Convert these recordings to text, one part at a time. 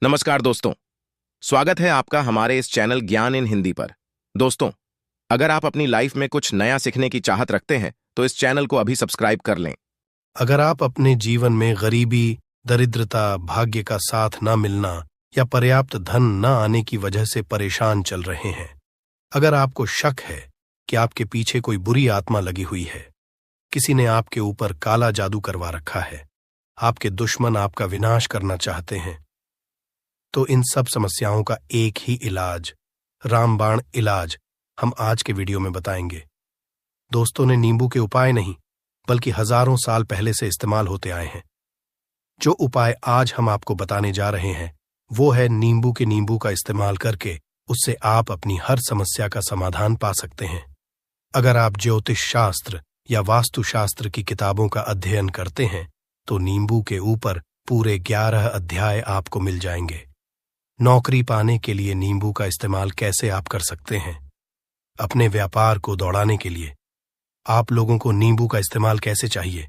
नमस्कार दोस्तों। स्वागत है आपका हमारे इस चैनल ज्ञान इन हिंदी पर। दोस्तों, अगर आप अपनी लाइफ में कुछ नया सीखने की चाहत रखते हैं तो इस चैनल को अभी सब्सक्राइब कर लें। अगर आप अपने जीवन में गरीबी, दरिद्रता, भाग्य का साथ न मिलना या पर्याप्त धन न आने की वजह से परेशान चल रहे हैं, अगर आपको शक है कि आपके पीछे कोई बुरी आत्मा लगी हुई है, किसी ने आपके ऊपर काला जादू करवा रखा है, आपके दुश्मन आपका विनाश करना चाहते हैं, तो इन सब समस्याओं का एक ही इलाज, रामबाण इलाज, हम आज के वीडियो में बताएंगे। दोस्तों ने नींबू के उपाय नहीं बल्कि हजारों साल पहले से इस्तेमाल होते आए हैं। जो उपाय आज हम आपको बताने जा रहे हैं वो है नींबू का इस्तेमाल करके उससे आप अपनी हर समस्या का समाधान पा सकते हैं। अगर आप ज्योतिष शास्त्र या वास्तु शास्त्र की किताबों का अध्ययन करते हैं तो नींबू के ऊपर पूरे 11 अध्याय आपको मिल जाएंगे। नौकरी पाने के लिए नींबू का इस्तेमाल कैसे आप कर सकते हैं, अपने व्यापार को दौड़ाने के लिए आप लोगों को नींबू का इस्तेमाल कैसे चाहिए,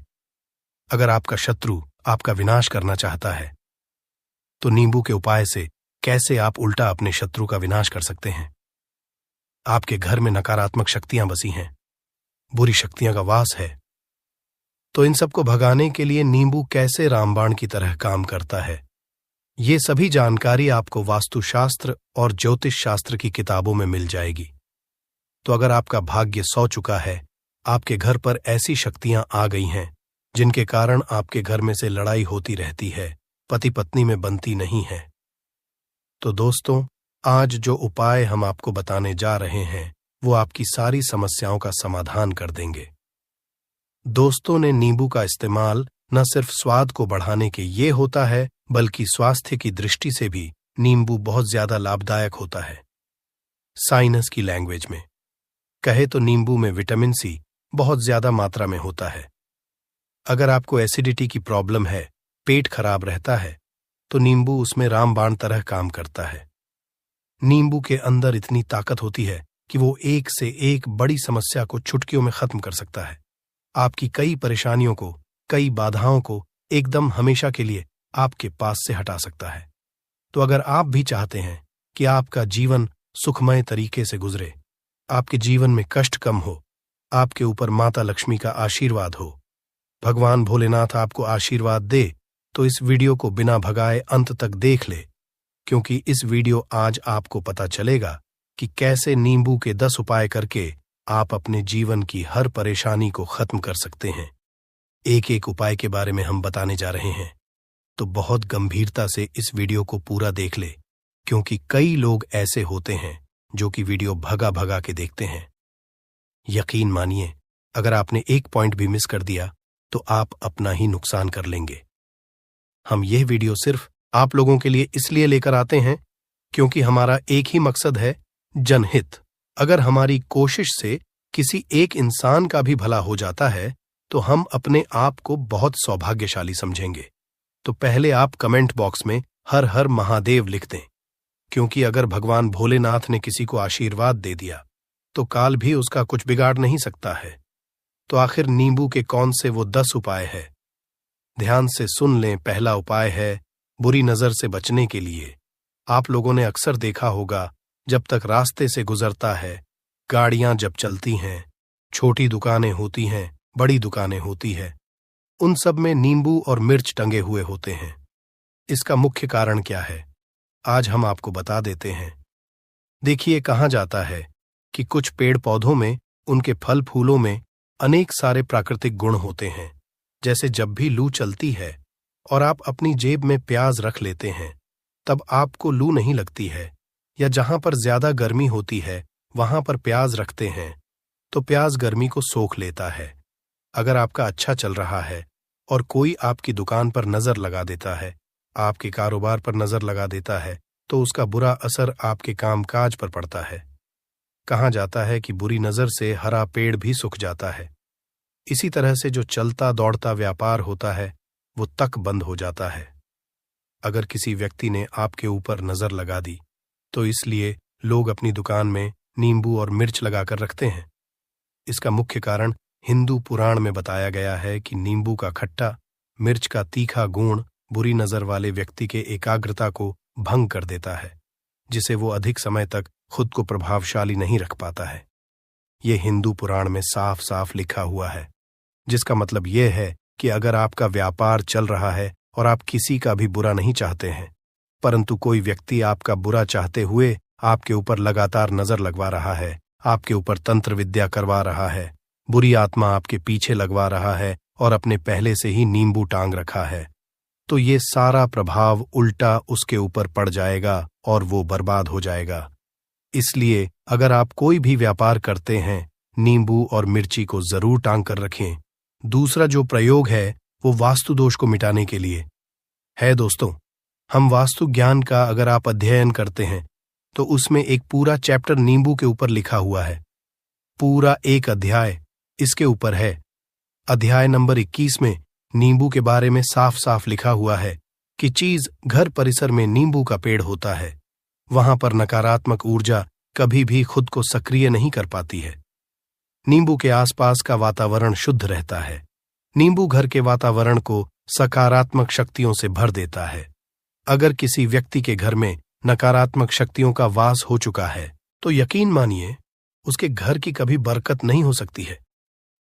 अगर आपका शत्रु आपका विनाश करना चाहता है तो नींबू के उपाय से कैसे आप उल्टा अपने शत्रु का विनाश कर सकते हैं। आपके घर में नकारात्मक शक्तियां बसी हैं, बुरी शक्तियां का वास है, तो इन सबको भगाने के लिए नींबू कैसे रामबाण की तरह काम करता है, ये सभी जानकारी आपको वास्तुशास्त्र और ज्योतिष शास्त्र की किताबों में मिल जाएगी। तो अगर आपका भाग्य सो चुका है, आपके घर पर ऐसी शक्तियां आ गई हैं जिनके कारण आपके घर में से लड़ाई होती रहती है, पति पत्नी में बनती नहीं है, तो दोस्तों आज जो उपाय हम आपको बताने जा रहे हैं वो आपकी सारी समस्याओं का समाधान कर देंगे। दोस्तों ने नींबू का इस्तेमाल न सिर्फ स्वाद को बढ़ाने के ये होता है बल्कि स्वास्थ्य की दृष्टि से भी नींबू बहुत ज्यादा लाभदायक होता है। साइनस की लैंग्वेज में कहे तो नींबू में विटामिन सी बहुत ज्यादा मात्रा में होता है। अगर आपको एसिडिटी की प्रॉब्लम है, पेट खराब रहता है, तो नींबू उसमें रामबाण तरह काम करता है। नींबू के अंदर इतनी ताकत होती है कि वो एक से एक बड़ी समस्या को चुटकियों में खत्म कर सकता है। आपकी कई परेशानियों को, कई बाधाओं को एकदम हमेशा के लिए आपके पास से हटा सकता है। तो अगर आप भी चाहते हैं कि आपका जीवन सुखमय तरीके से गुजरे, आपके जीवन में कष्ट कम हो, आपके ऊपर माता लक्ष्मी का आशीर्वाद हो, भगवान भोलेनाथ आपको आशीर्वाद दे, तो इस वीडियो को बिना भगाए अंत तक देख ले, क्योंकि इस वीडियो आज आपको पता चलेगा कि कैसे नींबू के 10 उपाय करके आप अपने जीवन की हर परेशानी को खत्म कर सकते हैं। एक एक उपाय के बारे में हम बताने जा रहे हैं, तो बहुत गंभीरता से इस वीडियो को पूरा देख ले, क्योंकि कई लोग ऐसे होते हैं जो कि वीडियो भगा भगा के देखते हैं। यकीन मानिए, अगर आपने एक पॉइंट भी मिस कर दिया तो आप अपना ही नुकसान कर लेंगे। हम यह वीडियो सिर्फ आप लोगों के लिए इसलिए लेकर आते हैं क्योंकि हमारा एक ही मकसद है, जनहित। अगर हमारी कोशिश से किसी एक इंसान का भी भला हो जाता है तो हम अपने आप को बहुत सौभाग्यशाली समझेंगे। तो पहले आप कमेंट बॉक्स में हर हर महादेव लिख दें, क्योंकि अगर भगवान भोलेनाथ ने किसी को आशीर्वाद दे दिया तो काल भी उसका कुछ बिगाड़ नहीं सकता है। तो आखिर नींबू के कौन से वो 10 उपाय है, ध्यान से सुन लें। पहला उपाय है बुरी नजर से बचने के लिए। आप लोगों ने अक्सर देखा होगा, जब तक रास्ते से गुजरता है, गाड़ियां जब चलती हैं, छोटी दुकानें होती हैं, बड़ी दुकानें होती है, उन सब में नींबू और मिर्च टंगे हुए होते हैं। इसका मुख्य कारण क्या है, आज हम आपको बता देते हैं। देखिए, कहा जाता है कि कुछ पेड़ पौधों में, उनके फल फूलों में अनेक सारे प्राकृतिक गुण होते हैं। जैसे जब भी लू चलती है और आप अपनी जेब में प्याज रख लेते हैं तब आपको लू नहीं लगती है, या जहां पर ज्यादा गर्मी होती है वहां पर प्याज रखते हैं तो प्याज गर्मी को सोख लेता है। अगर आपका अच्छा चल रहा है और कोई आपकी दुकान पर नजर लगा देता है, आपके कारोबार पर नजर लगा देता है, तो उसका बुरा असर आपके कामकाज पर पड़ता है। कहा जाता है कि बुरी नजर से हरा पेड़ भी सूख जाता है। इसी तरह से जो चलता दौड़ता व्यापार होता है वो तक बंद हो जाता है। अगर किसी व्यक्ति ने आपके ऊपर नजर लगा दी तो इसलिए लोग अपनी दुकान में नींबू और मिर्च लगाकर रखते हैं। इसका मुख्य कारण हिंदू पुराण में बताया गया है कि नींबू का खट्टा, मिर्च का तीखा गुण बुरी नजर वाले व्यक्ति के एकाग्रता को भंग कर देता है, जिसे वो अधिक समय तक खुद को प्रभावशाली नहीं रख पाता है। ये हिंदू पुराण में साफ साफ लिखा हुआ है, जिसका मतलब यह है कि अगर आपका व्यापार चल रहा है और आप किसी का भी बुरा नहीं चाहते हैं, परंतु कोई व्यक्ति आपका बुरा चाहते हुए आपके ऊपर लगातार नजर लगवा रहा है, आपके ऊपर तंत्र विद्या करवा रहा है, बुरी आत्मा आपके पीछे लगवा रहा है और अपने पहले से ही नींबू टांग रखा है, तो ये सारा प्रभाव उल्टा उसके ऊपर पड़ जाएगा और वो बर्बाद हो जाएगा। इसलिए अगर आप कोई भी व्यापार करते हैं, नींबू और मिर्ची को जरूर टांग कर रखें। दूसरा जो प्रयोग है वो वास्तु दोष को मिटाने के लिए है। दोस्तों, हम वास्तु ज्ञान का अगर आप अध्ययन करते हैं तो उसमें एक पूरा चैप्टर नींबू के ऊपर लिखा हुआ है। पूरा एक अध्याय इसके ऊपर है। अध्याय नंबर 21 में नींबू के बारे में साफ साफ लिखा हुआ है कि चीज घर परिसर में नींबू का पेड़ होता है, वहां पर नकारात्मक ऊर्जा कभी भी खुद को सक्रिय नहीं कर पाती है। नींबू के आसपास का वातावरण शुद्ध रहता है। नींबू घर के वातावरण को सकारात्मक शक्तियों से भर देता है। अगर किसी व्यक्ति के घर में नकारात्मक शक्तियों का वास हो चुका है तो यकीन मानिए उसके घर की कभी बरकत नहीं हो सकती है।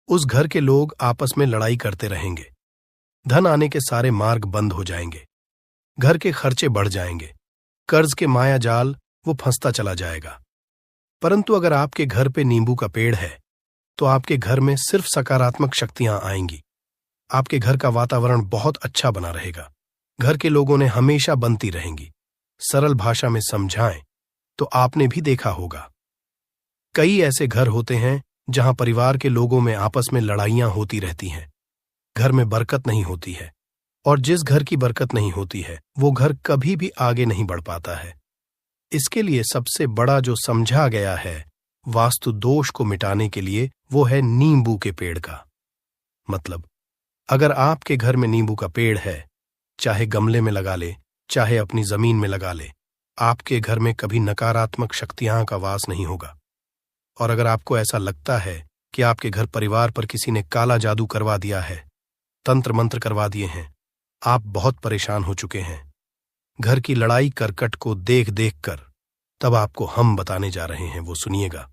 उस घर के लोग आपस में लड़ाई करते रहेंगे, धन आने के सारे मार्ग बंद हो जाएंगे, घर के खर्चे बढ़ जाएंगे, कर्ज के माया जाल वो फंसता चला जाएगा। परंतु अगर आपके घर पे नींबू का पेड़ है तो आपके घर में सिर्फ सकारात्मक शक्तियां आएंगी। आपके घर का वातावरण बहुत अच्छा बना रहेगा। घर के लोगों ने हमेशा बनती रहेंगी। सरल भाषा में समझाएं तो आपने भी देखा होगा, कई ऐसे घर होते हैं जहां परिवार के लोगों में आपस में लड़ाइयां होती रहती हैं। घर में बरकत नहीं होती है, और जिस घर की बरकत नहीं होती है वो घर कभी भी आगे नहीं बढ़ पाता है। इसके लिए सबसे बड़ा जो समझा गया है वास्तु दोष को मिटाने के लिए वो है नींबू के पेड़ का। मतलब अगर आपके घर में नींबू का पेड़ है, चाहे गमले में लगा ले, चाहे अपनी जमीन में लगा ले, आपके घर में कभी नकारात्मक शक्तियां का वास नहीं होगा। और अगर आपको ऐसा लगता है कि आपके घर परिवार पर किसी ने काला जादू करवा दिया है, तंत्र मंत्र करवा दिए हैं, आप बहुत परेशान हो चुके हैं, घर की लड़ाई करकट को देख देख कर, तब आपको हम बताने जा रहे हैं, वो सुनिएगा।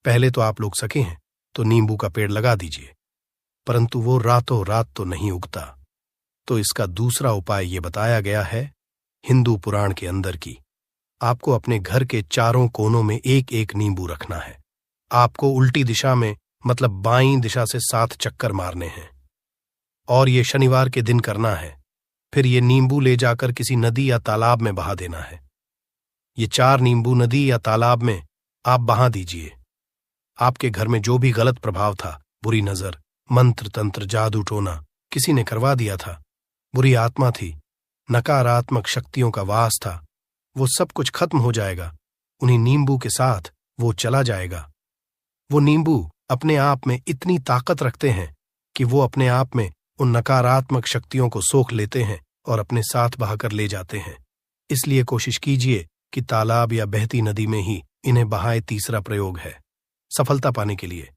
पहले तो आप लोग सके हैं तो नींबू का पेड़ लगा दीजिए, परंतु वो रातों रात तो नहीं उगता। तो इसका दूसरा उपाय ये बताया गया है हिंदू पुराण के अंदर की आपको अपने घर के चारों कोनों में एक एक नींबू रखना है। आपको उल्टी दिशा में मतलब बाईं दिशा से 7 चक्कर मारने हैं, और ये शनिवार के दिन करना है। फिर ये नींबू ले जाकर किसी नदी या तालाब में बहा देना है। ये 4 नींबू नदी या तालाब में आप बहा दीजिए। आपके घर में जो भी गलत प्रभाव था, बुरी नजर, मंत्र तंत्र, जादू टोना किसी ने करवा दिया था, बुरी आत्मा थी, नकारात्मक शक्तियों का वास था, वो सब कुछ खत्म हो जाएगा। उन्हीं नींबू के साथ वो चला जाएगा। वो नींबू अपने आप में इतनी ताकत रखते हैं कि वो अपने आप में उन नकारात्मक शक्तियों को सोख लेते हैं और अपने साथ बहाकर ले जाते हैं। इसलिए कोशिश कीजिए कि तालाब या बहती नदी में ही इन्हें बहाए। तीसरा प्रयोग है सफलता पाने के लिए।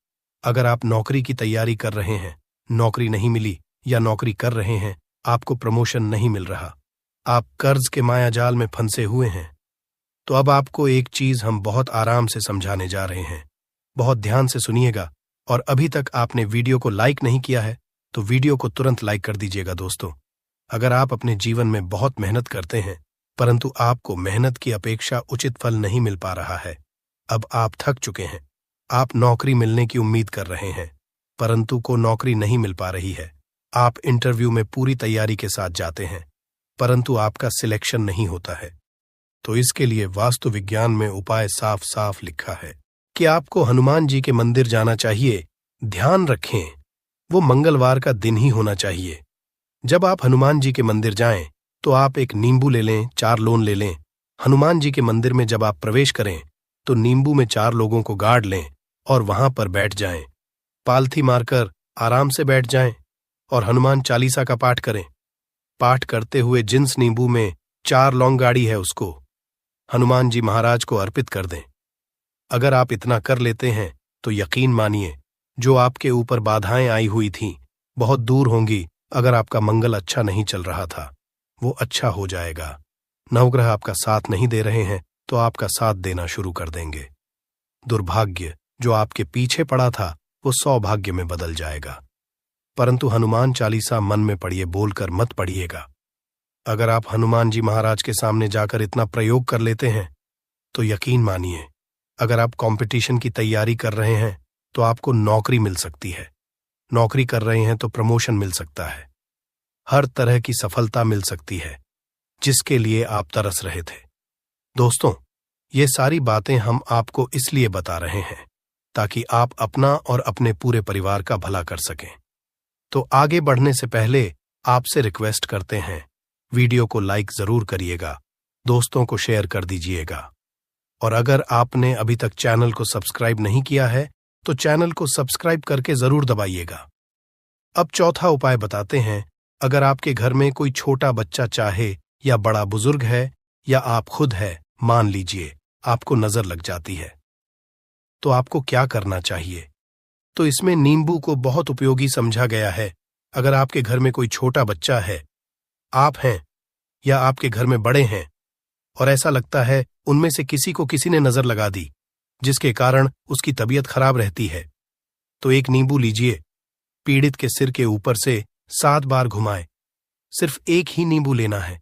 अगर आप नौकरी की तैयारी कर रहे हैं, नौकरी नहीं मिली, या नौकरी कर रहे हैं, आपको प्रमोशन नहीं मिल रहा, आप कर्ज के माया जाल में फंसे हुए हैं, तो अब आपको एक चीज हम बहुत आराम से समझाने जा रहे हैं। बहुत ध्यान से सुनिएगा, और अभी तक आपने वीडियो को लाइक नहीं किया है तो वीडियो को तुरंत लाइक कर दीजिएगा। दोस्तों, अगर आप अपने जीवन में बहुत मेहनत करते हैं परंतु आपको मेहनत की अपेक्षा उचित फल नहीं मिल पा रहा है, अब आप थक चुके हैं, आप नौकरी मिलने की उम्मीद कर रहे हैं परंतु को नौकरी नहीं मिल पा रही है, आप इंटरव्यू में पूरी तैयारी के साथ जाते हैं परंतु आपका सिलेक्शन नहीं होता है, तो इसके लिए वास्तु विज्ञान में उपाय साफ साफ लिखा है कि आपको हनुमान जी के मंदिर जाना चाहिए। ध्यान रखें, वो मंगलवार का दिन ही होना चाहिए। जब आप हनुमान जी के मंदिर जाएं तो आप एक नींबू ले लें, 4 लोन ले लें। हनुमान जी के मंदिर में जब आप प्रवेश करें तो नींबू में 4 लोगों को गाड़ लें और वहां पर बैठ जाएं। पालथी मारकर आराम से बैठ जाएं और हनुमान चालीसा का पाठ करें। पाठ करते हुए जिस नींबू में 4 लौंग गाड़ी है उसको हनुमान जी महाराज को अर्पित कर दें। अगर आप इतना कर लेते हैं तो यकीन मानिए जो आपके ऊपर बाधाएं आई हुई थीं बहुत दूर होंगी। अगर आपका मंगल अच्छा नहीं चल रहा था वो अच्छा हो जाएगा। नवग्रह आपका साथ नहीं दे रहे हैं तो आपका साथ देना शुरू कर देंगे। दुर्भाग्य जो आपके पीछे पड़ा था वो सौभाग्य में बदल जाएगा। परंतु हनुमान चालीसा मन में पढ़िए, बोलकर मत पढ़िएगा। अगर आप हनुमान जी महाराज के सामने जाकर इतना प्रयोग कर लेते हैं तो यकीन मानिए, अगर आप कंपटीशन की तैयारी कर रहे हैं तो आपको नौकरी मिल सकती है, नौकरी कर रहे हैं तो प्रमोशन मिल सकता है, हर तरह की सफलता मिल सकती है जिसके लिए आप तरस रहे थे। दोस्तों, ये सारी बातें हम आपको इसलिए बता रहे हैं ताकि आप अपना और अपने पूरे परिवार का भला कर सकें। तो आगे बढ़ने से पहले आपसे रिक्वेस्ट करते हैं, वीडियो को लाइक जरूर करिएगा, दोस्तों को शेयर कर दीजिएगा, और अगर आपने अभी तक चैनल को सब्सक्राइब नहीं किया है तो चैनल को सब्सक्राइब करके जरूर दबाइएगा। अब चौथा उपाय बताते हैं। अगर आपके घर में कोई छोटा बच्चा चाहे या बड़ा बुजुर्ग है या आप खुद है, मान लीजिए आपको नजर लग जाती है, तो आपको क्या करना चाहिए? तो इसमें नींबू को बहुत उपयोगी समझा गया है। अगर आपके घर में कोई छोटा बच्चा है, आप हैं या आपके घर में बड़े हैं और ऐसा लगता है उनमें से किसी को किसी ने नजर लगा दी जिसके कारण उसकी तबीयत खराब रहती है, तो एक नींबू लीजिए, पीड़ित के सिर के ऊपर से 7 बार घुमाए। सिर्फ एक ही नींबू लेना है।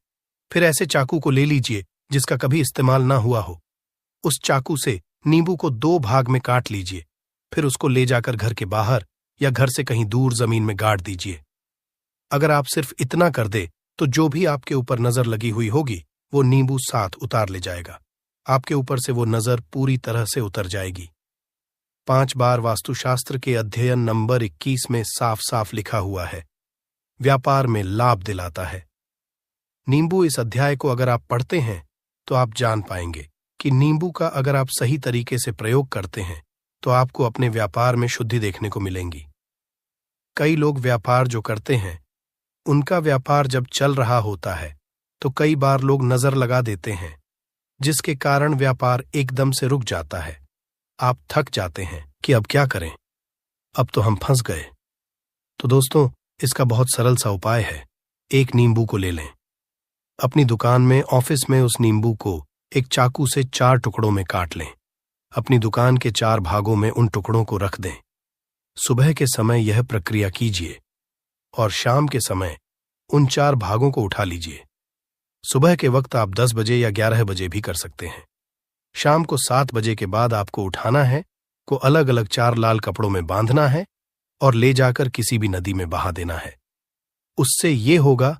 फिर ऐसे चाकू को ले लीजिए जिसका कभी इस्तेमाल ना हुआ हो। उस चाकू से नींबू को 2 भाग में काट लीजिए। फिर उसको ले जाकर घर के बाहर या घर से कहीं दूर जमीन में गाड़ दीजिए। अगर आप सिर्फ इतना कर दे तो जो भी आपके ऊपर नजर लगी हुई होगी वो नींबू साथ उतार ले जाएगा। आपके ऊपर से वो नजर पूरी तरह से उतर जाएगी। 5 बार वास्तुशास्त्र के अध्ययन नंबर 21 में साफ साफ लिखा हुआ है, व्यापार में लाभ दिलाता है। नींबू इस अध्याय को अगर आप पढ़ते हैं तो आप जान पाएंगे कि नींबू का अगर आप सही तरीके से प्रयोग करते हैं तो आपको अपने व्यापार में शुद्धि देखने को मिलेंगी। कई लोग व्यापार जो करते हैं, उनका व्यापार जब चल रहा होता है तो कई बार लोग नजर लगा देते हैं जिसके कारण व्यापार एकदम से रुक जाता है। आप थक जाते हैं कि अब क्या करें, अब तो हम फंस गए। तो दोस्तों, इसका बहुत सरल सा उपाय है। एक नींबू को ले लें, अपनी दुकान में, ऑफिस में उस नींबू को एक चाकू से 4 टुकड़ों में काट लें। अपनी दुकान के 4 भागों में उन टुकड़ों को रख दें। सुबह के समय यह प्रक्रिया कीजिए और शाम के समय उन 4 भागों को उठा लीजिए। सुबह के वक्त आप 10 बजे या 11 बजे भी कर सकते हैं। शाम को 7 बजे के बाद आपको उठाना है, को अलग अलग 4 लाल कपड़ों में बांधना है और ले जाकर किसी भी नदी में बहा देना है। उससे ये होगा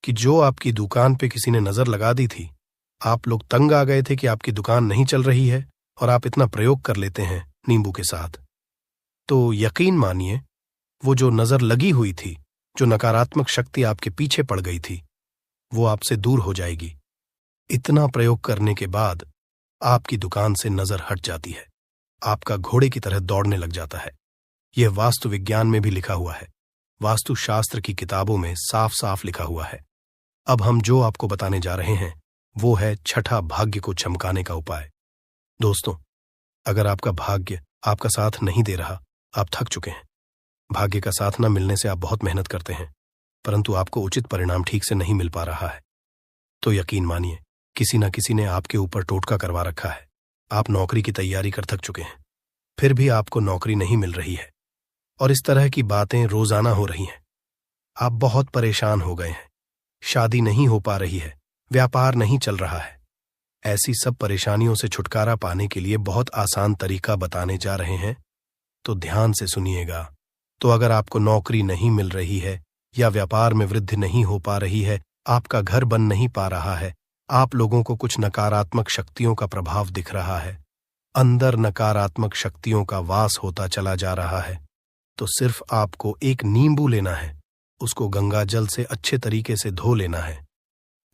कि जो आपकी दुकान पे किसी ने नजर लगा दी थी, आप लोग तंग आ गए थे कि आपकी दुकान नहीं चल रही है और आप इतना प्रयोग कर लेते हैं नींबू के साथ, तो यकीन मानिए वो जो नजर लगी हुई थी, जो नकारात्मक शक्ति आपके पीछे पड़ गई थी, वो आपसे दूर हो जाएगी। इतना प्रयोग करने के बाद आपकी दुकान से नजर हट जाती है, आपका घोड़े की तरह दौड़ने लग जाता है। यह वास्तु विज्ञान में भी लिखा हुआ है, वास्तुशास्त्र की किताबों में साफ साफ लिखा हुआ है। अब हम जो आपको बताने जा रहे हैं वो है छठा भाग्य को चमकाने का उपाय। दोस्तों, अगर आपका भाग्य आपका साथ नहीं दे रहा, आप थक चुके हैं, भाग्य का साथ न मिलने से आप बहुत मेहनत करते हैं परंतु आपको उचित परिणाम ठीक से नहीं मिल पा रहा है, तो यकीन मानिए किसी न किसी ने आपके ऊपर टोटका करवा रखा है। आप नौकरी की तैयारी कर थक चुके हैं, फिर भी आपको नौकरी नहीं मिल रही है और इस तरह की बातें रोजाना हो रही हैं। आप बहुत परेशान हो गए हैं, शादी नहीं हो पा रही है, व्यापार नहीं चल रहा है। ऐसी सब परेशानियों से छुटकारा पाने के लिए बहुत आसान तरीका बताने जा रहे हैं, तो ध्यान से सुनिएगा। तो अगर आपको नौकरी नहीं मिल रही है या व्यापार में वृद्धि नहीं हो पा रही है, आपका घर बन नहीं पा रहा है, आप लोगों को कुछ नकारात्मक शक्तियों का प्रभाव दिख रहा है, अंदर नकारात्मक शक्तियों का वास होता चला जा रहा है, तो सिर्फ आपको एक नींबू लेना है, उसको गंगा जल से अच्छे तरीके से धो लेना है।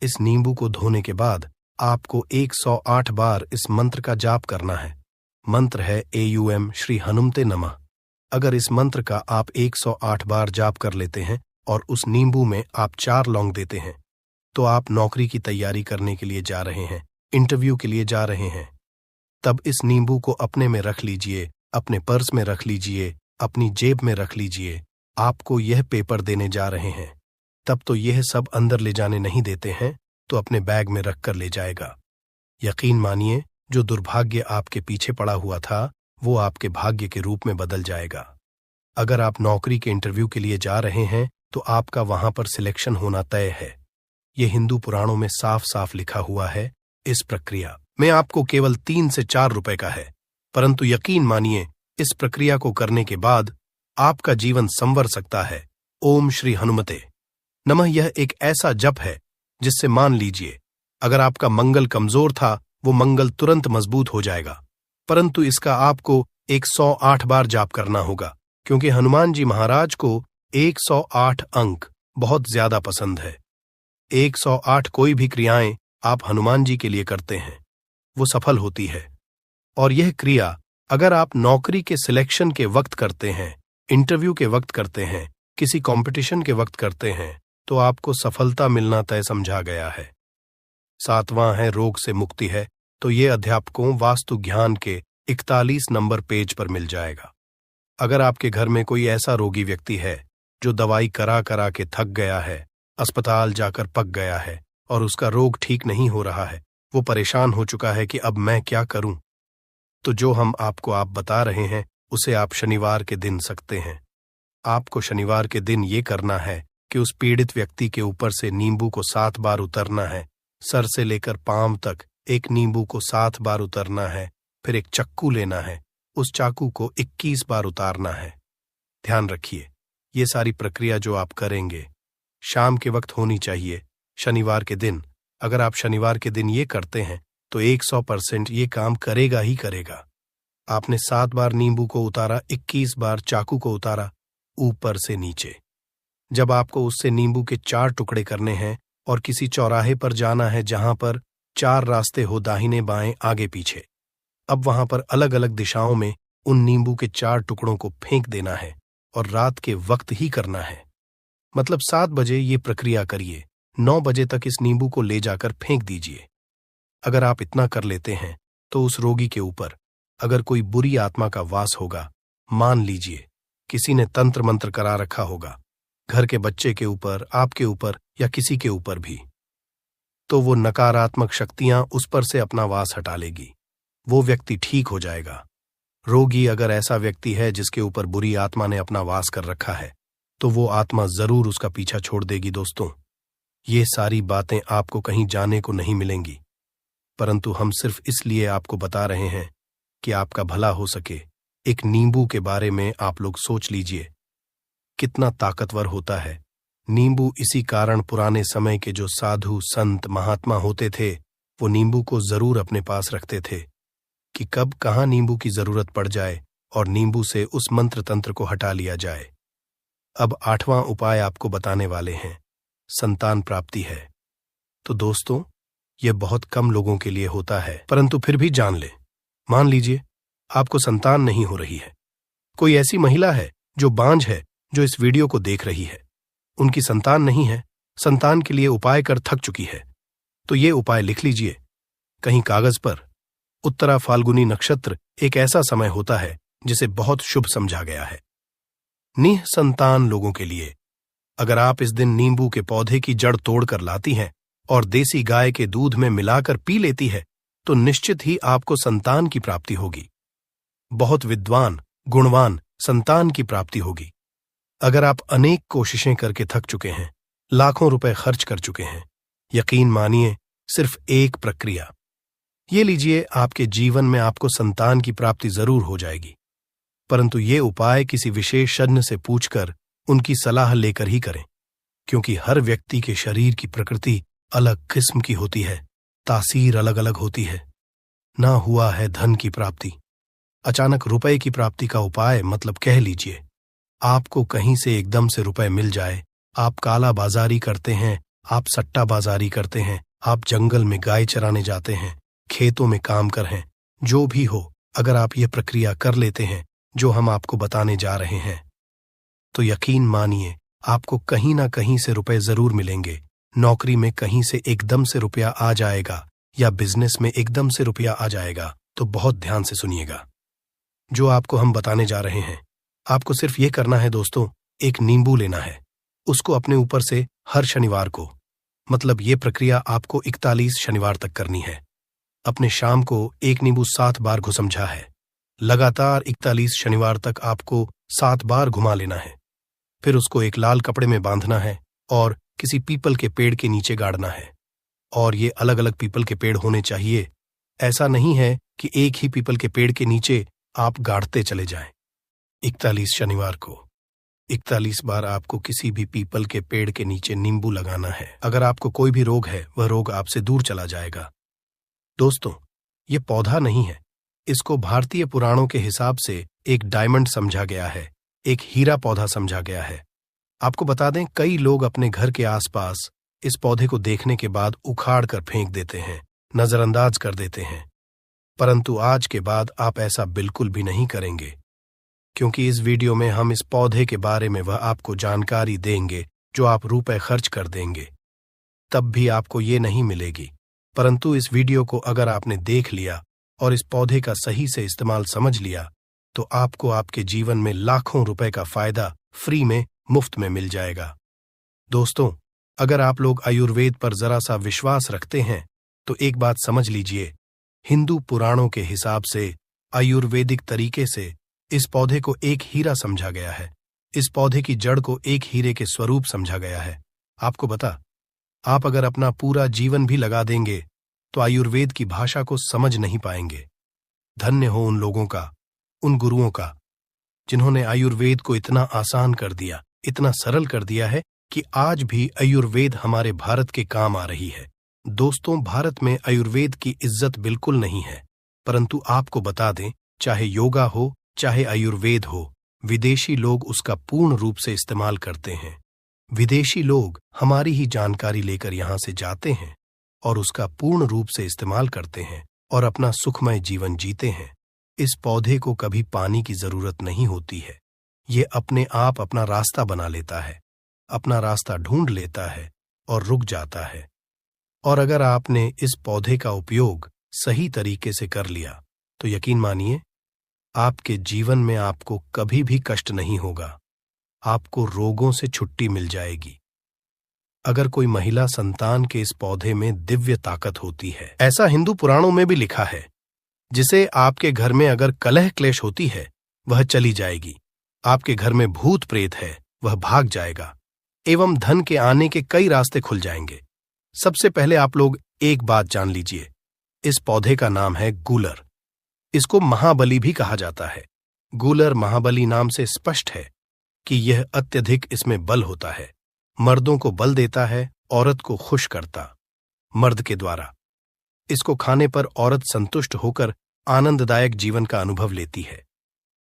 इस नींबू को धोने के बाद आपको 108 बार इस मंत्र का जाप करना है। मंत्र है AUM श्री हनुमते नमः। अगर इस मंत्र का आप 108 बार जाप कर लेते हैं और उस नींबू में आप 4 लौंग देते हैं, तो आप नौकरी की तैयारी करने के लिए जा रहे हैं, इंटरव्यू के लिए जा रहे हैं, तब इस नींबू को अपने में रख लीजिए, अपने पर्स में रख लीजिए, अपनी जेब में रख लीजिए। आपको यह पेपर देने जा रहे हैं, तब तो यह सब अंदर ले जाने नहीं देते हैं, तो अपने बैग में रख कर ले जाएगा। यकीन मानिए, जो दुर्भाग्य आपके पीछे पड़ा हुआ था वो आपके भाग्य के रूप में बदल जाएगा। अगर आप नौकरी के इंटरव्यू के लिए जा रहे हैं तो आपका वहां पर सिलेक्शन होना तय है। यह हिंदू पुराणों में साफ साफ लिखा हुआ है। इस प्रक्रिया में आपको केवल 3 से 4 रुपए का है, परंतु यकीन मानिए, इस प्रक्रिया को करने के बाद आपका जीवन संवर सकता है। ओम श्री हनुमते नमः यह एक ऐसा जप है जिससे मान लीजिए अगर आपका मंगल कमजोर था वो मंगल तुरंत मजबूत हो जाएगा। परंतु इसका आपको 108 बार जाप करना होगा, क्योंकि हनुमान जी महाराज को 108 अंक बहुत ज्यादा पसंद है। 108 कोई भी क्रियाएं आप हनुमान जी के लिए करते हैं वो सफल होती है। और यह क्रिया अगर आप नौकरी के सिलेक्शन के वक्त करते हैं, इंटरव्यू के वक्त करते हैं, किसी कंपटीशन के वक्त करते हैं, तो आपको सफलता मिलना तय समझा गया है। 7वां है रोग से मुक्ति है, तो ये अध्यापकों वास्तु ज्ञान के 41 नंबर पेज पर मिल जाएगा। अगर आपके घर में कोई ऐसा रोगी व्यक्ति है जो दवाई करा करा के थक गया है, अस्पताल जाकर पक गया है और उसका रोग ठीक नहीं हो रहा है, वो परेशान हो चुका है कि अब मैं क्या करूं, तो जो हम आपको बता रहे हैं उसे आप शनिवार के दिन सकते हैं। आपको शनिवार के दिन ये करना है कि उस पीड़ित व्यक्ति के ऊपर से नींबू को 7 बार उतरना है। सर से लेकर पांव तक एक नींबू को 7 बार उतरना है। फिर एक चक्कू लेना है, उस चाकू को 21 बार उतारना है। ध्यान रखिए, ये सारी प्रक्रिया जो आप करेंगे शाम के वक्त होनी चाहिए, शनिवार के दिन। अगर आप शनिवार के दिन ये करते हैं तो 100% ये काम करेगा ही करेगा। आपने 7 बार नींबू को उतारा, 21 बार चाकू को उतारा ऊपर से नीचे। जब आपको उससे नींबू के 4 टुकड़े करने हैं और किसी चौराहे पर जाना है जहां पर 4 रास्ते हो, दाहिने बाएं आगे पीछे। अब वहां पर अलग अलग दिशाओं में उन नींबू के 4 टुकड़ों को फेंक देना है और रात के वक्त ही करना है। मतलब 7 बजे ये प्रक्रिया करिए, 9 बजे तक इस नींबू को ले जाकर फेंक दीजिए। अगर आप इतना कर लेते हैं तो उस रोगी के ऊपर अगर कोई बुरी आत्मा का वास होगा, मान लीजिए किसी ने तंत्र मंत्र करा रखा होगा, घर के बच्चे के ऊपर, आपके ऊपर या किसी के ऊपर भी, तो वो नकारात्मक शक्तियां उस पर से अपना वास हटा लेगी। वो व्यक्ति ठीक हो जाएगा। रोगी अगर ऐसा व्यक्ति है जिसके ऊपर बुरी आत्मा ने अपना वास कर रखा है, तो वो आत्मा जरूर उसका पीछा छोड़ देगी। दोस्तों, ये सारी बातें आपको कहीं जाने को नहीं मिलेंगी, परंतु हम सिर्फ इसलिए आपको बता रहे हैं कि आपका भला हो सके। एक नींबू के बारे में आप लोग सोच लीजिए कितना ताकतवर होता है नींबू। इसी कारण पुराने समय के जो साधु संत महात्मा होते थे वो नींबू को जरूर अपने पास रखते थे कि कब कहाँ नींबू की जरूरत पड़ जाए और नींबू से उस मंत्र तंत्र को हटा लिया जाए। अब 8वां उपाय आपको बताने वाले हैं, संतान प्राप्ति है। तो दोस्तों, यह बहुत कम लोगों के लिए होता है, परंतु फिर भी जान ले। मान लीजिए आपको संतान नहीं हो रही है। कोई ऐसी महिला है जो बांझ है जो इस वीडियो को देख रही है, उनकी संतान नहीं है, संतान के लिए उपाय कर थक चुकी है, तो ये उपाय लिख लीजिए कहीं कागज पर। उत्तरा फाल्गुनी नक्षत्र एक ऐसा समय होता है जिसे बहुत शुभ समझा गया है निःसंतान लोगों के लिए। अगर आप इस दिन नींबू के पौधे की जड़ तोड़कर लाती हैं और देसी गाय के दूध में मिलाकर पी लेती है तो निश्चित ही आपको संतान की प्राप्ति होगी। बहुत विद्वान गुणवान संतान की प्राप्ति होगी। अगर आप अनेक कोशिशें करके थक चुके हैं, लाखों रुपए खर्च कर चुके हैं, यकीन मानिए सिर्फ एक प्रक्रिया ये लीजिए, आपके जीवन में आपको संतान की प्राप्ति जरूर हो जाएगी। परंतु ये उपाय किसी विशेषज्ञ से पूछकर उनकी सलाह लेकर ही करें, क्योंकि हर व्यक्ति के शरीर की प्रकृति अलग किस्म की होती है, तासीर अलग अलग होती है। ना हुआ है धन की प्राप्ति, अचानक रुपए की प्राप्ति का उपाय, मतलब कह लीजिए आपको कहीं से एकदम से रुपए मिल जाए, आप काला बाजारी करते हैं, आप सट्टा बाजारी करते हैं, आप जंगल में गाय चराने जाते हैं, खेतों में काम कर हैं, जो भी हो, अगर आप ये प्रक्रिया कर लेते हैं जो हम आपको बताने जा रहे हैं, तो यकीन मानिए आपको कहीं ना कहीं से रुपए जरूर मिलेंगे। नौकरी में कहीं से एकदम से रुपया आ जाएगा या बिजनेस में एकदम से रुपया आ जाएगा। तो बहुत ध्यान से सुनिएगा जो आपको हम बताने जा रहे हैं। आपको सिर्फ ये करना है दोस्तों, एक नींबू लेना है, उसको अपने ऊपर से हर शनिवार को मतलब ये प्रक्रिया आपको 41 शनिवार तक करनी है। अपने शाम को एक नींबू 7 बार घुसमझा है। लगातार 41 शनिवार तक आपको 7 बार घुमा लेना है। फिर उसको एक लाल कपड़े में बांधना है और किसी पीपल के पेड़ के नीचे गाड़ना है। और ये अलग अलग पीपल के पेड़ होने चाहिए। ऐसा नहीं है कि एक ही पीपल के पेड़ के नीचे आप गाड़ते चले जाएं। 41 शनिवार को 41 बार आपको किसी भी पीपल के पेड़ के नीचे नींबू लगाना है। अगर आपको कोई भी रोग है, वह रोग आपसे दूर चला जाएगा। दोस्तों, ये पौधा नहीं है। इसको भारतीय पुराणों के हिसाब से एक डायमंड समझा गया है, एक हीरा पौधा समझा गया है। आपको बता दें, कई लोग अपने घर के आसपास इस पौधे को देखने के बाद उखाड़ कर फेंक देते हैं, नजरअंदाज कर देते हैं। परंतु आज के बाद आप ऐसा बिल्कुल भी नहीं करेंगे, क्योंकि इस वीडियो में हम इस पौधे के बारे में वह आपको जानकारी देंगे जो आप रुपए खर्च कर देंगे तब भी आपको ये नहीं मिलेगी। परंतु इस वीडियो को अगर आपने देख लिया और इस पौधे का सही से इस्तेमाल समझ लिया तो आपको आपके जीवन में लाखों रुपए का फायदा फ्री में, मुफ्त में मिल जाएगा। दोस्तों, अगर आप लोग आयुर्वेद पर जरा सा विश्वास रखते हैं तो एक बात समझ लीजिए, हिंदू पुराणों के हिसाब से आयुर्वेदिक तरीके से इस पौधे को एक हीरा समझा गया है। इस पौधे की जड़ को एक हीरे के स्वरूप समझा गया है। आपको बता, आप अगर अपना पूरा जीवन भी लगा देंगे तो आयुर्वेद की भाषा को समझ नहीं पाएंगे। धन्य हो उन लोगों का, उन गुरुओं का, जिन्होंने आयुर्वेद को इतना आसान कर दिया, इतना सरल कर दिया है कि आज भी आयुर्वेद हमारे भारत के काम आ रही है। दोस्तों, भारत में आयुर्वेद की इज्जत बिल्कुल नहीं है, परंतु आपको बता दें, चाहे योगा हो चाहे आयुर्वेद हो, विदेशी लोग उसका पूर्ण रूप से इस्तेमाल करते हैं। विदेशी लोग हमारी ही जानकारी लेकर यहां से जाते हैं और उसका पूर्ण रूप से इस्तेमाल करते हैं और अपना सुखमय जीवन जीते हैं। इस पौधे को कभी पानी की जरूरत नहीं होती है। ये अपने आप अपना रास्ता बना लेता है, अपना रास्ता ढूंढ लेता है और रुक जाता है। और अगर आपने इस पौधे का उपयोग सही तरीके से कर लिया तो यकीन मानिए, आपके जीवन में आपको कभी भी कष्ट नहीं होगा। आपको रोगों से छुट्टी मिल जाएगी। अगर कोई महिला संतान के इस पौधे में दिव्य ताकत होती है, ऐसा हिंदू पुराणों में भी लिखा है, जिसे आपके घर में अगर कलह क्लेश होती है वह चली जाएगी। आपके घर में भूत प्रेत है वह भाग जाएगा एवं धन के आने के कई रास्ते खुल जाएंगे। सबसे पहले आप लोग एक बात जान लीजिए, इस पौधे का नाम है गूलर। इसको महाबली भी कहा जाता है। गूलर महाबली नाम से स्पष्ट है कि यह अत्यधिक इसमें बल होता है। मर्दों को बल देता है, औरत को खुश करता, मर्द के द्वारा। इसको खाने पर औरत संतुष्ट होकर आनंददायक जीवन का अनुभव लेती है।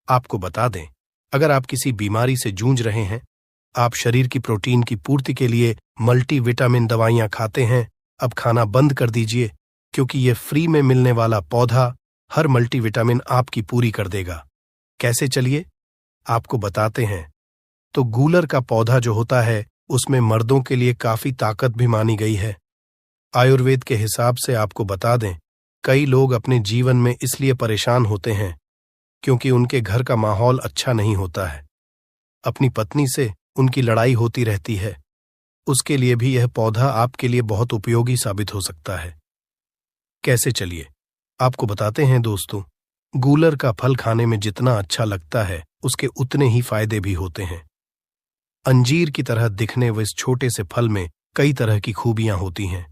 आपको बता दें, अगर आप किसी बीमारी से जूझ रहे हैं, आप शरीर की प्रोटीन की पूर्ति के लिए मल्टीविटामिन दवाइयां खाते हैं, अब खाना बंद कर दीजिए, क्योंकि यह फ्री में मिलने वाला पौधा हर मल्टीविटामिन आपकी पूरी कर देगा। कैसे, चलिए आपको बताते हैं। तो गूलर का पौधा जो होता है उसमें मर्दों के लिए काफी ताकत भी मानी गई है। आयुर्वेद के हिसाब से आपको बता दें, कई लोग अपने जीवन में इसलिए परेशान होते हैं क्योंकि उनके घर का माहौल अच्छा नहीं होता है। अपनी पत्नी से उनकी लड़ाई होती रहती है। उसके लिए भी यह पौधा आपके लिए बहुत उपयोगी साबित हो सकता है। कैसे, चलिए आपको बताते हैं। दोस्तों, गूलर का फल खाने में जितना अच्छा लगता है उसके उतने ही फायदे भी होते हैं। अंजीर की तरह दिखने व इस छोटे से फल में कई तरह की खूबियां होती हैं।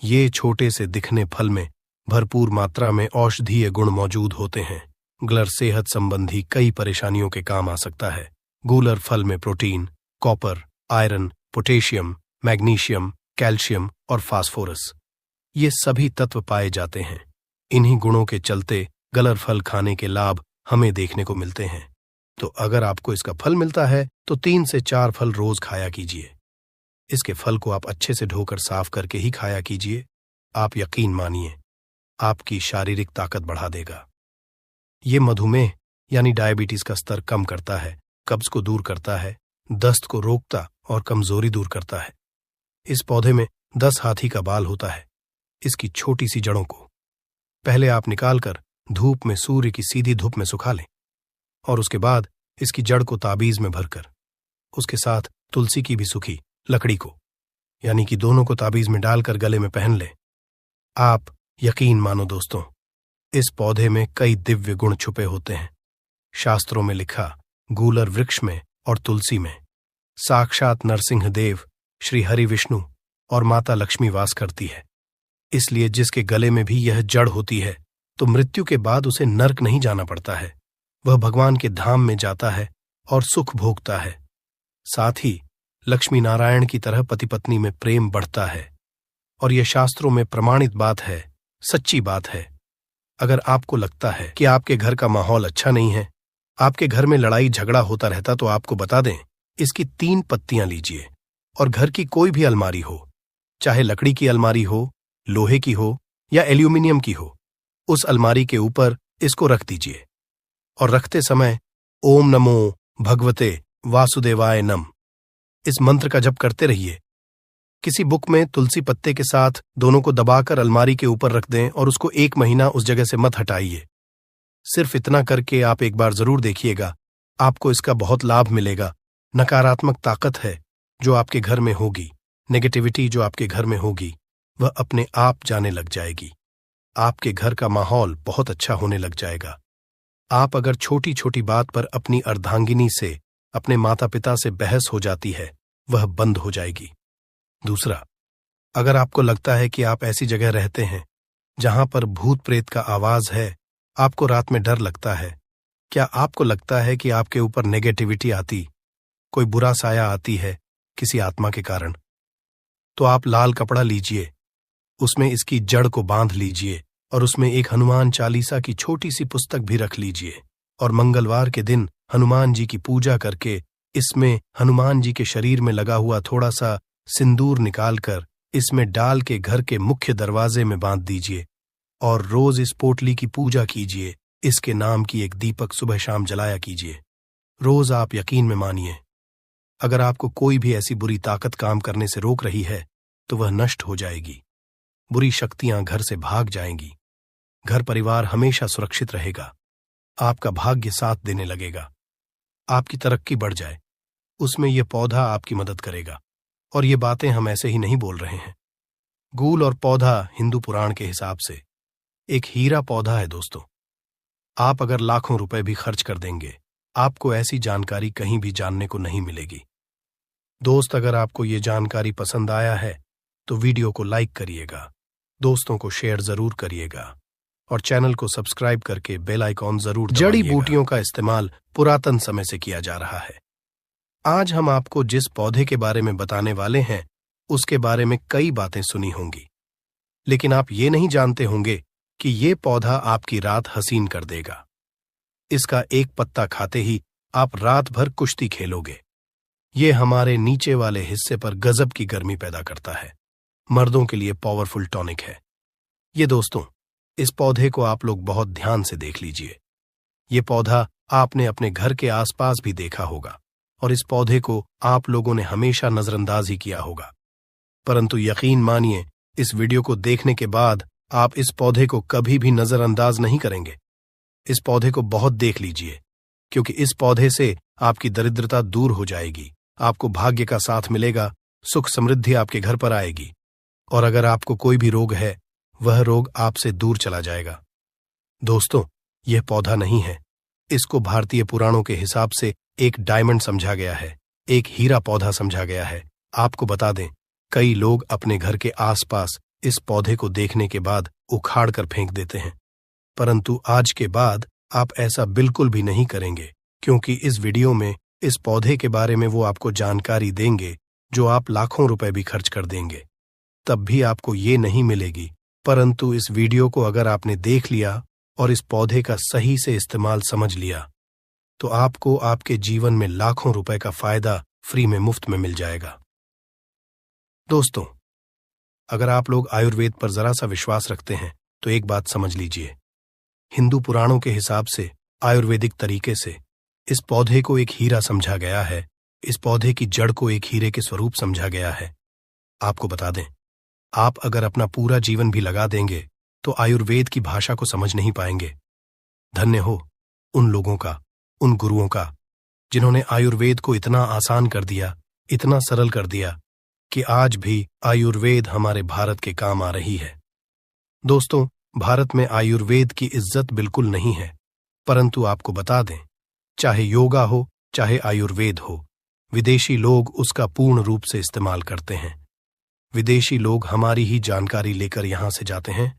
ये छोटे से दिखने फल में भरपूर मात्रा में औषधीय गुण मौजूद होते हैं। गूलर सेहत संबंधी कई परेशानियों के काम आ सकता है। गूलर फल में protein, copper, iron, potassium, magnesium, calcium और फास्फोरस, ये सभी तत्व पाए जाते हैं। इन्हीं गुणों के चलते गूलर फल खाने के लाभ हमें देखने को मिलते हैं। तो अगर आपको इसका फल मिलता है तो 3 से 4 फल रोज खाया कीजिए। इसके फल को आप अच्छे से धोकर साफ करके ही खाया कीजिए। आप यकीन मानिए, आपकी शारीरिक ताकत बढ़ा देगा। ये मधुमेह यानी डायबिटीज का स्तर कम करता है, कब्ज को दूर करता है, दस्त को रोकता और कमजोरी दूर करता है। इस पौधे में 10 हाथी का बाल होता है। इसकी छोटी सी जड़ों को पहले आप निकालकर धूप में, सूर्य की सीधी धूप में सुखा लें और उसके बाद इसकी जड़ को ताबीज में भरकर उसके साथ तुलसी की भी सूखी लकड़ी को यानी कि दोनों को ताबीज में डालकर गले में पहन लें। आप यकीन मानो दोस्तों, इस पौधे में कई दिव्य गुण छुपे होते हैं। शास्त्रों में लिखा, गूलर वृक्ष में और तुलसी में साक्षात नरसिंह देव, श्री हरि विष्णु और माता लक्ष्मी वास करती है। इसलिए जिसके गले में भी यह जड़ होती है तो मृत्यु के बाद उसे नर्क नहीं जाना पड़ता है, वह भगवान के धाम में जाता है और सुख भोगता है। साथ ही लक्ष्मी नारायण की तरह पति पत्नी में प्रेम बढ़ता है। और यह शास्त्रों में प्रमाणित बात है, सच्ची बात है। अगर आपको लगता है कि आपके घर का माहौल अच्छा नहीं है, आपके घर में लड़ाई झगड़ा होता रहता, तो आपको बता दें, इसकी 3 पत्तियां लीजिए और घर की कोई भी अलमारी हो, चाहे लकड़ी की अलमारी हो, लोहे की हो या एल्यूमिनियम की हो, उस अलमारी के ऊपर इसको रख दीजिए और रखते समय ओम नमो भगवते वासुदेवाय नम इस मंत्र का जप करते रहिए। किसी बुक में तुलसी पत्ते के साथ दोनों को दबाकर अलमारी के ऊपर रख दें और उसको 1 महीना उस जगह से मत हटाइए। सिर्फ इतना करके आप एक बार जरूर देखिएगा, आपको इसका बहुत लाभ मिलेगा। नकारात्मक ताकत है जो आपके घर में होगी, नेगेटिविटी जो आपके घर में होगी, वह अपने आप जाने लग जाएगी। आपके घर का माहौल बहुत अच्छा होने लग जाएगा। आप अगर छोटी छोटी बात पर अपनी अर्धांगिनी से, अपने माता पिता से बहस हो जाती है, वह बंद हो जाएगी। दूसरा, अगर आपको लगता है कि आप ऐसी जगह रहते हैं जहां पर भूत प्रेत का आवाज है, आपको रात में डर लगता है, क्या आपको लगता है कि आपके ऊपर नेगेटिविटी आती, कोई बुरा साया आती है किसी आत्मा के कारण, तो आप लाल कपड़ा लीजिए, उसमें इसकी जड़ को बांध लीजिए और उसमें एक हनुमान चालीसा की छोटी सी पुस्तक भी रख लीजिए और मंगलवार के दिन हनुमान जी की पूजा करके इसमें हनुमान जी के शरीर में लगा हुआ थोड़ा सा सिंदूर निकालकर इसमें डाल के घर के मुख्य दरवाजे में बांध दीजिए और रोज इस पोटली की पूजा कीजिए। इसके नाम की एक दीपक सुबह शाम जलाया कीजिए। रोज आप यकीन में मानिए, अगर आपको कोई भी ऐसी बुरी ताकत काम करने से रोक रही है तो वह नष्ट हो जाएगी। बुरी शक्तियां घर से भाग जाएंगी। घर परिवार हमेशा सुरक्षित रहेगा। आपका भाग्य साथ देने लगेगा। आपकी तरक्की बढ़ जाए, उसमें यह पौधा आपकी मदद करेगा। और ये बातें हम ऐसे ही नहीं बोल रहे हैं। गूल और पौधा हिंदू पुराण के हिसाब से एक हीरा पौधा है दोस्तों। आप अगर लाखों रुपए भी खर्च कर देंगे, आपको ऐसी जानकारी कहीं भी जानने को नहीं मिलेगी। दोस्त, अगर आपको ये जानकारी पसंद आया है तो वीडियो को लाइक करिएगा, दोस्तों को शेयर जरूर करिएगा और चैनल को सब्सक्राइब करके बेल आइकॉन जरूर दबाइएगा। जड़ी बूटियों का इस्तेमाल पुरातन समय से किया जा रहा है। आज हम आपको जिस पौधे के बारे में बताने वाले हैं उसके बारे में कई बातें सुनी होंगी, लेकिन आप ये नहीं जानते होंगे कि ये पौधा आपकी रात हसीन कर देगा। इसका एक पत्ता खाते ही आप रात भर कुश्ती खेलोगे। ये हमारे नीचे वाले हिस्से पर गजब की गर्मी पैदा करता है। मर्दों के लिए पावरफुल टॉनिक है ये दोस्तों। इस पौधे को आप लोग बहुत ध्यान से देख लीजिए। ये पौधा आपने अपने घर के आसपास भी देखा होगा और इस पौधे को आप लोगों ने हमेशा नजरअंदाज ही किया होगा। परंतु यकीन मानिए, इस वीडियो को देखने के बाद आप इस पौधे को कभी भी नजरअंदाज नहीं करेंगे। इस पौधे को बहुत देख लीजिए, क्योंकि इस पौधे से आपकी दरिद्रता दूर हो जाएगी, आपको भाग्य का साथ मिलेगा, सुख समृद्धि आपके घर पर आएगी और अगर आपको कोई भी रोग है, वह रोग आपसे दूर चला जाएगा। दोस्तों, यह पौधा नहीं है, इसको भारतीय पुराणों के हिसाब से एक डायमंड समझा गया है, एक हीरा पौधा समझा गया है। आपको बता दें, कई लोग अपने घर के आसपास इस पौधे को देखने के बाद उखाड़ कर फेंक देते हैं, परंतु आज के बाद आप ऐसा बिल्कुल भी नहीं करेंगे, क्योंकि इस वीडियो में इस पौधे के बारे में वो आपको जानकारी देंगे जो आप लाखों रुपए भी खर्च कर देंगे, तब भी आपको ये नहीं मिलेगी। परंतु इस वीडियो को अगर आपने देख लिया और इस पौधे का सही से इस्तेमाल समझ लिया, तो आपको आपके जीवन में लाखों रुपए का फायदा फ्री में, मुफ्त में मिल जाएगा। दोस्तों, अगर आप लोग आयुर्वेद पर जरा सा विश्वास रखते हैं तो एक बात समझ लीजिए, हिंदू पुराणों के हिसाब से आयुर्वेदिक तरीके से इस पौधे को एक हीरा समझा गया है, इस पौधे की जड़ को एक हीरे के स्वरूप समझा गया है। आपको बता दें, आप अगर अपना पूरा जीवन भी लगा देंगे तो आयुर्वेद की भाषा को समझ नहीं पाएंगे। धन्य हो उन लोगों का, उन गुरुओं का, जिन्होंने आयुर्वेद को इतना आसान कर दिया, इतना सरल कर दिया कि आज भी आयुर्वेद हमारे भारत के काम आ रही है। दोस्तों, भारत में आयुर्वेद की इज्जत बिल्कुल नहीं है, परंतु आपको बता दें, चाहे योगा हो चाहे आयुर्वेद हो, विदेशी लोग उसका पूर्ण रूप से इस्तेमाल करते हैं। विदेशी लोग हमारी ही जानकारी लेकर यहां से जाते हैं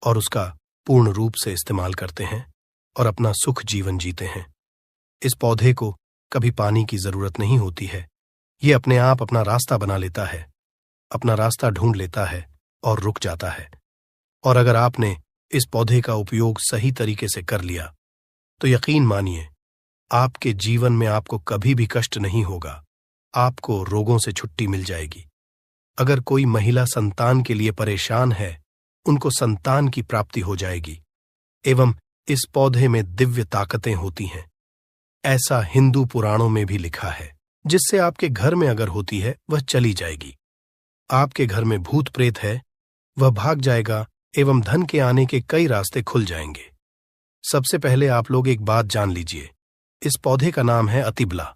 और उसका पूर्ण रूप से इस्तेमाल करते हैं और अपना सुख जीवन जीते हैं। इस पौधे को कभी पानी की जरूरत नहीं होती है। ये अपने आप अपना रास्ता बना लेता है, अपना रास्ता ढूंढ लेता है और रुक जाता है। और अगर आपने इस पौधे का उपयोग सही तरीके से कर लिया तो यकीन मानिए, आपके जीवन में आपको कभी भी कष्ट नहीं होगा। आपको रोगों से छुट्टी मिल जाएगी। अगर कोई महिला संतान के लिए परेशान है, उनको संतान की प्राप्ति हो जाएगी। एवं इस पौधे में दिव्य ताकतें होती हैं, ऐसा हिंदू पुराणों में भी लिखा है, जिससे आपके घर में अगर होती है वह चली जाएगी। आपके घर में भूत प्रेत है, वह भाग जाएगा एवं धन के आने के कई रास्ते खुल जाएंगे। सबसे पहले आप लोग एक बात जान लीजिए, इस पौधे का नाम है अतिबला।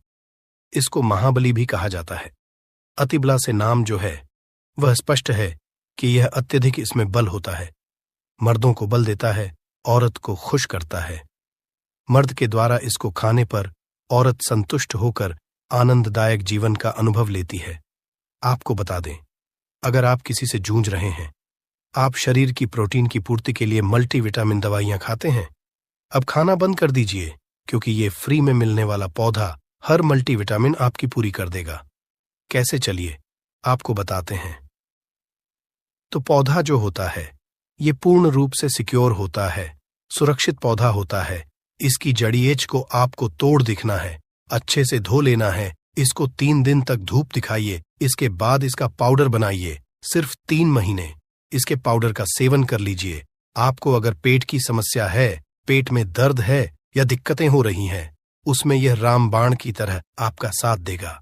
इसको महाबली भी कहा जाता है। अतिबला से नाम जो है वह स्पष्ट है कि यह अत्यधिक इसमें बल होता है। मर्दों को बल देता है, औरत को खुश करता है। मर्द के द्वारा इसको खाने पर औरत संतुष्ट होकर आनंददायक जीवन का अनुभव लेती है। आपको बता दें, अगर आप किसी से जूझ रहे हैं, आप शरीर की प्रोटीन की पूर्ति के लिए मल्टीविटामिन दवाइयां खाते हैं, अब खाना बंद कर दीजिए, क्योंकि ये फ्री में मिलने वाला पौधा हर मल्टीविटामिन आपकी पूरी कर देगा। कैसे, चलिए आपको बताते हैं। तो पौधा जो होता है ये पूर्ण रूप से सिक्योर होता है, सुरक्षित पौधा होता है। इसकी जड़िएच को आपको तोड़ दिखना है, अच्छे से धो लेना है। इसको 3 दिन तक धूप दिखाइए, इसके बाद इसका पाउडर बनाइए। सिर्फ 3 महीने इसके पाउडर का सेवन कर लीजिए। आपको अगर पेट की समस्या है, पेट में दर्द है या दिक्कतें हो रही हैं, उसमें यह रामबाण की तरह आपका साथ देगा।